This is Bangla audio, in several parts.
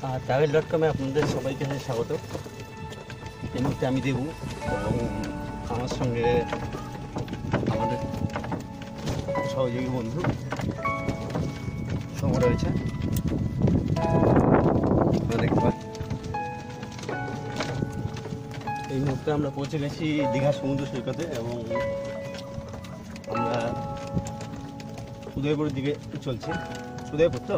travel.com-এ আপনাদের সবাইকে স্বাগত। এই মুহূর্তে আমি দেবু এবং আমার সঙ্গে আমাদের সহযোগী বন্ধু সৌম্য রয়েছে। এই মুহূর্তে আমরা পৌঁছে গেছি দীঘা সমুদ্র সৈকতে এবং আমরা উদয়পুরের দিকে চলছি। উদয়পুর তো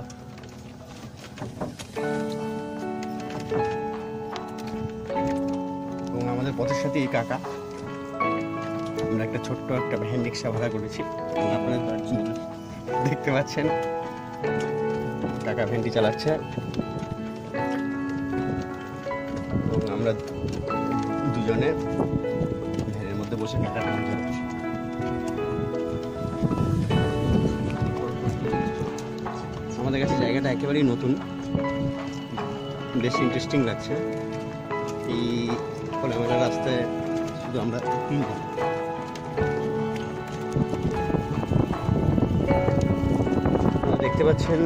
এবং আমাদের পথের সাথে এই কাকা, আমরা একটা ছোট্ট একটা ভ্যান রিক্সা ভাড়া করেছি এবং আপনারা দেখতে পাচ্ছেন কাকা ভ্যানটি চালাচ্ছে এবং আমরা দুজনে ভ্যানের মধ্যে বসে কাকা ভ্যান চালাচ্ছি। আমাদের কাছে জায়গাটা একেবারেই নতুন, বেশ ইন্টারেস্টিং লাগছে। এই খোলামেলা রাস্তায় শুধু আমরা তিনজন। দেখতে পাচ্ছেন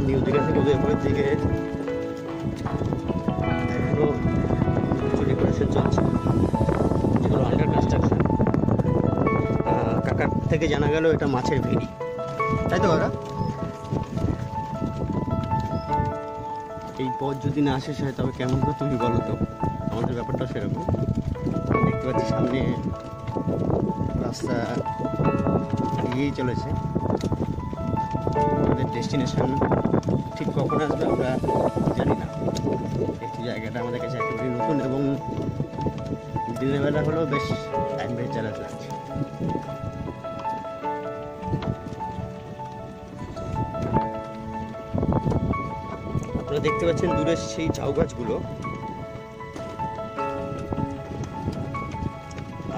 নিউ দীঘা থেকে উদয়পুরের দিকে এখনো ডেকোরেশন চলছে, যেগুলো আন্ডার কনস্ট্রাকশন। কাকার থেকে জানা গেল এটা মাছের ভেড়ি, তাই তো কাকা? এই পথ যদি না আসে সে তবে কেমন তো তুমি বলো তো, আমাদের ব্যাপারটা সেরকম। দেখতে পাচ্ছি সামনে রাস্তা এগিয়েই চলেছে। আমাদের ডেস্টিনেশন ঠিক কখন আসবে আমরা জানি না। এই জায়গাটা আমাদের কাছে একেবারে নতুন এবং দিনের বেলা হলেও বেশ অ্যাডভেঞ্চারাস লাগছে। আপনারা দেখতে পাচ্ছেন দূরে সেই ঝাউ গাছগুলো,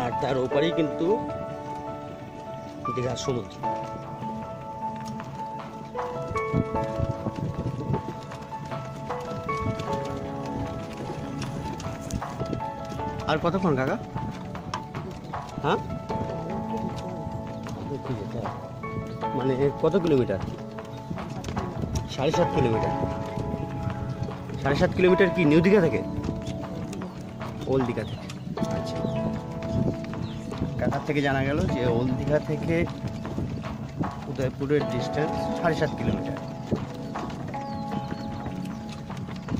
আর তার ওপারেই কিন্তু দীঘার সমুদ্র। আর কতক্ষণ কাকা? হ্যাঁ, মানে কত কিলোমিটার? 7.5 কিলোমিটার। 7.5 কিলোমিটার কি নিউ দীঘা থেকে? ওল্ড দীঘা থেকে। আচ্ছা, কাকার থেকে জানা গেল যে ওল্ড দীঘা থেকে উদয়পুরের ডিস্টেন্স 7.5 কিলোমিটার।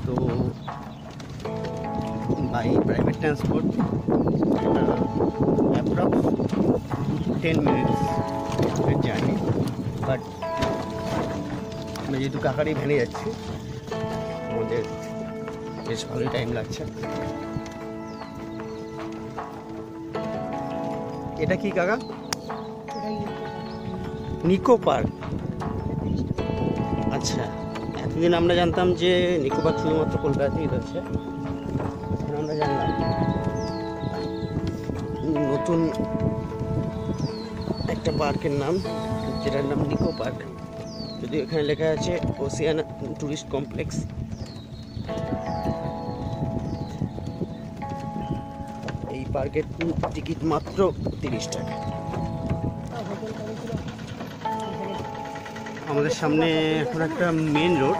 তো by private transport approx 10 minutes journey, but আমি যেহেতু কাকারই ভ্যানে যাচ্ছি আমাদের বেশ ভালোই টাইম লাগছে। এটা কি কাকা? নিকো পার্ক। আচ্ছা, এতদিন আমরা জানতাম যে নিকো পার্ক শুধুমাত্র কলকাতাতেই রয়েছে, এখন আমরা জানলাম নতুন একটা পার্কের নাম, যেটার নাম নিকো পার্ক। যদিও এখানে লেখা আছে ওসিয়ান টুরিস্ট কমপ্লেক্স। এই পার্কের টিকিট মাত্র 30 টাকা। আমাদের সামনে এখন একটা মেন রোড,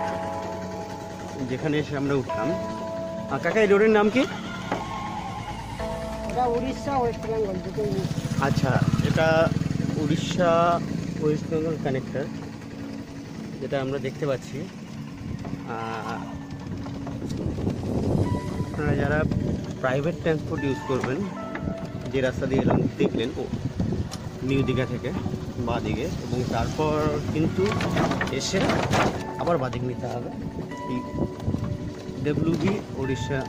যেখানে এসে আমরা উঠলাম। কাকা এই রোডের নাম কি? উড়িষ্যা ওয়েস্ট বেঙ্গল। আচ্ছা, এটা উড়িষ্যা ওয়েস্ট বেঙ্গল কানেক্টর, যেটা আমরা দেখতে পাচ্ছি। আপনারা যারা প্রাইভেট ট্রান্সপোর্ট ইউজ করবেন, যে রাস্তা দিয়ে এলাম দেখলেন ও নিউ দীঘা থেকে বাঁ দিকে, এবং তারপর কিন্তু এসে আবার বাঁ দিকে নিতে হবে। এই ডব্লিউবি উড়িষ্যা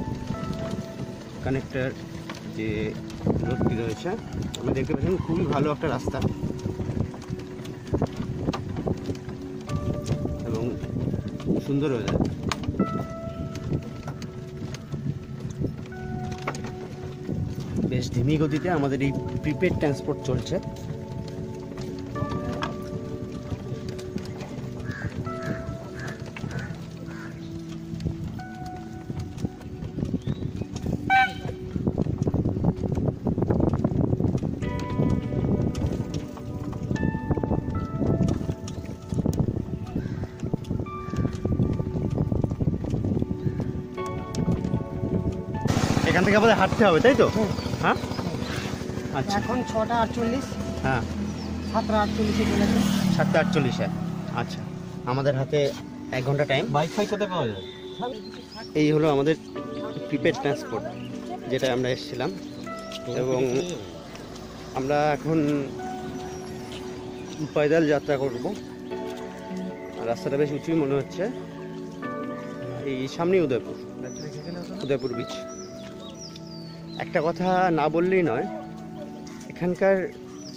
কানেক্টর যে রোডটি রয়েছে, আমরা দেখতে পাচ্ছেন খুবই ভালো একটা রাস্তা এবং সুন্দর হয়ে যায়। বেশ ধিমি গতিতে আমাদের এই প্রিপেড ট্রান্সপোর্ট চলছে। এখান থেকে আমাদের হাঁটতে হবে, তাই তো? হ্যাঁ, আচ্ছা। এখন 6:48। হ্যাঁ, 7:48 চলেছে। 7:48। আচ্ছা, আমাদের হাতে 1 ঘন্টা টাইম। বাইক ফাইক কোথায় পাওয়া যায়? এই হলো আমাদের প্রিপেড ট্রান্সপোর্ট, যেটা আমরা এসেছিলাম, এবং আমরা এখন পয়দল যাত্রা করব। রাস্তাটা বেশ উঁচুই মনে হচ্ছে। এই সামনেই উদয়পুর বিচ। একটা কথা না বললেই নয়, এখানকার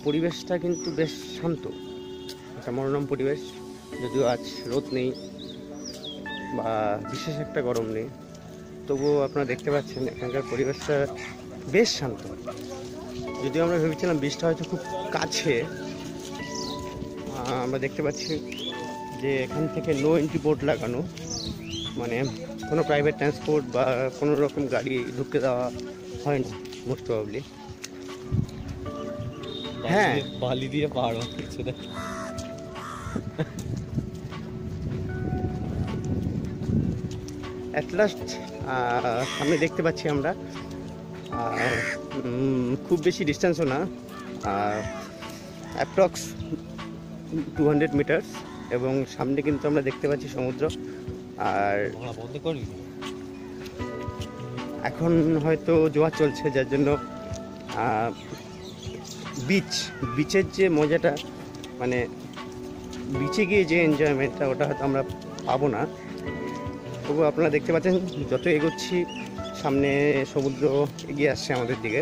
পরিবেশটা কিন্তু বেশ শান্ত, একটা মনোরম পরিবেশ। যদিও আজ রোদ নেই বা বিশেষ একটা গরম নেই, তবুও আপনারা দেখতে পাচ্ছেন এখানকার পরিবেশটা বেশ শান্ত। যদিও আমরা ভেবেছিলাম বীজটা হয়তো খুব কাছে, আমরা দেখতে পাচ্ছি যে এখান থেকে নো এন্ট্রি বোর্ড লাগানো, মানে কোনো প্রাইভেট ট্রান্সপোর্ট বা কোনো রকম গাড়ি ঢুকতে দেওয়া হয় না মোস্ট প্রবাবলি। হ্যাঁ, বালি দিয়ে পাহাড় হচ্ছে। অ্যাট লাস্ট সামনে দেখতে পাচ্ছি আমরা, খুব বেশি ডিস্টেন্সও না, অ্যাপ্রক্স 200 মিটার্স, এবং সামনে কিন্তু আমরা দেখতে পাচ্ছি সমুদ্র। আর বন্ধ করবি? এখন হয়তো জোয়ার চলছে, যার জন্য বিচের যে মজাটা, মানে বিচে গিয়ে যে এনজয়মেন্টটা, ওটা হয়তো আমরা পাবো না। তবু আপনারা দেখতে পাচ্ছেন যত এগোচ্ছি সামনে সমুদ্র এগিয়ে আসছে আমাদের দিকে।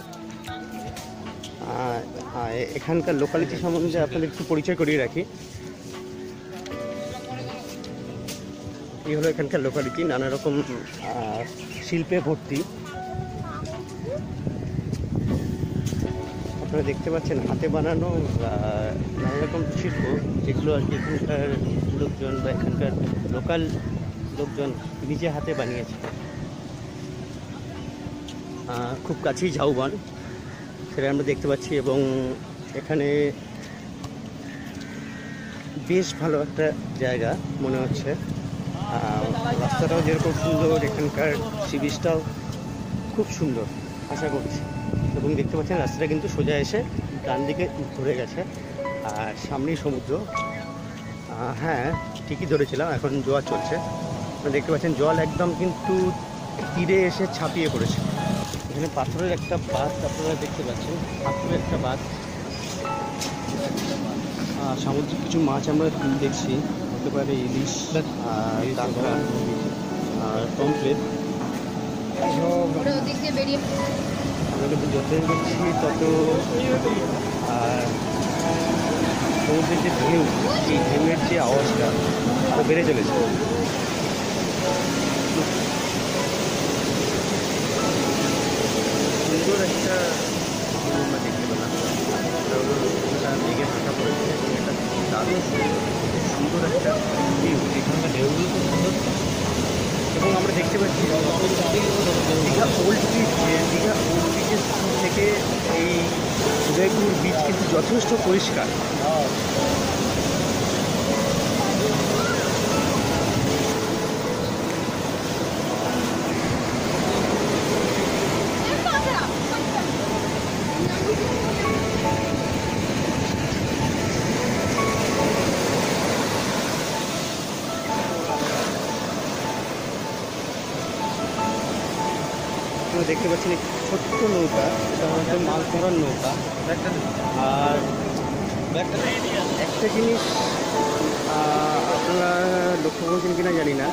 এখানকার লোকালিটি সম্বন্ধে আপনাদের একটু পরিচয় করিয়ে রাখি। এই হলো এখানকার লোকালিটি, নানা রকম শিল্পে ভর্তি। আপনারা দেখতে পাচ্ছেন হাতে বানানো নানা রকম শিল্প, যেগুলো আর কি এখানকার লোকজন বা এখানকার লোকাল লোকজন নিজে হাতে বানিয়েছে। খুব কাছেই ঝাউবন, সেটা আমরা দেখতে পাচ্ছি, এবং এখানে বেশ ভালো একটা জায়গা মনে হচ্ছে। রাস্তাটাও যেরকম সুন্দর, এখানকার সি বিচটাও খুব সুন্দর আশা করছি। এবং দেখতে পাচ্ছেন রাস্তাটা কিন্তু সোজা এসে ডান দিকে ঘুরে গেছে, আর সামনেই সমুদ্র। হ্যাঁ, ঠিকই ধরেছিলাম, এখন জোয়ার চলছে। দেখতে পাচ্ছেন জল একদম কিন্তু তীরে এসে ছাপিয়ে পড়েছে। এখানে পাথরের একটা বাঁধ আপনারা দেখতে পাচ্ছেন, পাথরের একটা বাঁধ। সামুদ্রিক কিছু মাছ আমরা দেখছি, হতে পারে ইলিশ, কাঁকড়া আর পমফ্রেট। আমরা কিন্তু যতই দেখছি তত সমুদ্রের যে ঢেউ, এই ঢেউয়ের যে আওয়াজটা আরও বেড়ে চলেছে। সুন্দর একটা আমরা দেখতে পেলাম, মেঘে ঢাকা পড়েছে, এটা দারুণ সুন্দর একটা ভিউ। এখানকার ঢেউগুলো খুব সুন্দর, এবং আমরা দেখতে পাচ্ছি দীঘা ওল্ড বিচ থেকে এই উদয়পুর বিচ কিন্তু যথেষ্ট পরিষ্কার। দেখতে পাচ্ছেন একটি ছোট্ট নৌকা, এটা হচ্ছে মাছ ধরার নৌকা। আর একটা জিনিস আপনারা লক্ষ্য করছেন কিনা জানি না,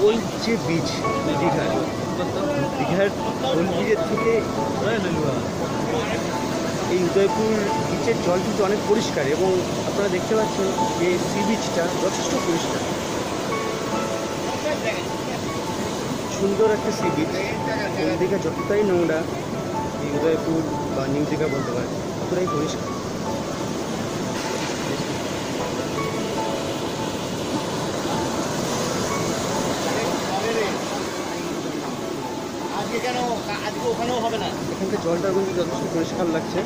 ওই যে বিচ দীঘার ওল্ড বিচের থেকে এই উদয়পুর বিচের জল কিন্তু অনেক পরিষ্কার, এবং আপনারা দেখতে পাচ্ছেন যে সি বিচটা যথেষ্ট পরিষ্কার, সুন্দর একটা সি বিচ। ওল্ড দীঘা যতটাই নোংরা, এই উদয়পুর বা নিউ দীঘা বলতে পারেন ততটাই পরিষ্কার। আজকে ওখানেও হবে না, এখানকার জলটা কিন্তু যথেষ্ট পরিষ্কার লাগছে।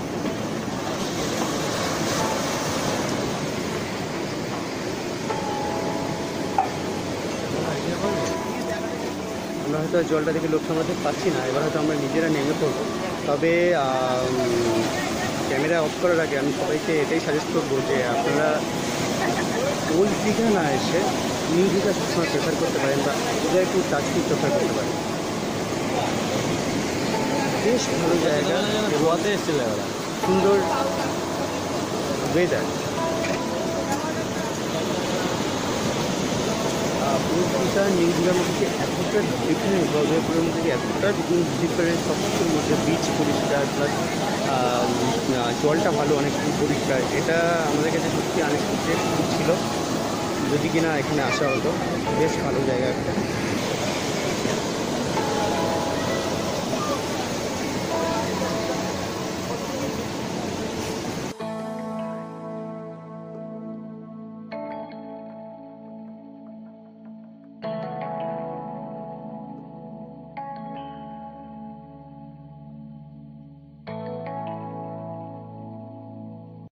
আমরা হয়তো জলটা দেখে লোক সামলাতে পারছি না, এবার হয়তো আমরা নিজেরা নেমে পড়বো। তবে ক্যামেরা অফ করার আগে আমি সবাইকে এটাই সাজেস্ট করবো যে আপনারা ওল্ড দীঘা না এসে নিউ দীঘা সবসময় প্রেফার করতে পারেন বা উদয়পুর তাজপুর প্রেফার করতে পারেন। বেশ ভালো জায়গা, গোয়াতে এসেছিল ওরা। সুন্দর ওয়েদার। পুরীটা নিউ দীঘার মধ্যে এতটা ডিফারেন্স, উদয়পুরের মধ্যে এতটা ডিফারেন্স, সব কিছুর মধ্যে বিচ পরিষ্কার প্লাস জলটা ভালো, অনেক পরিষ্কার। এটা আমাদের কাছে সত্যি আনএক্সপেক্টেড ছিল, যদি কিনা এখানে আসা হতো। বেশ ভালো জায়গা একটা।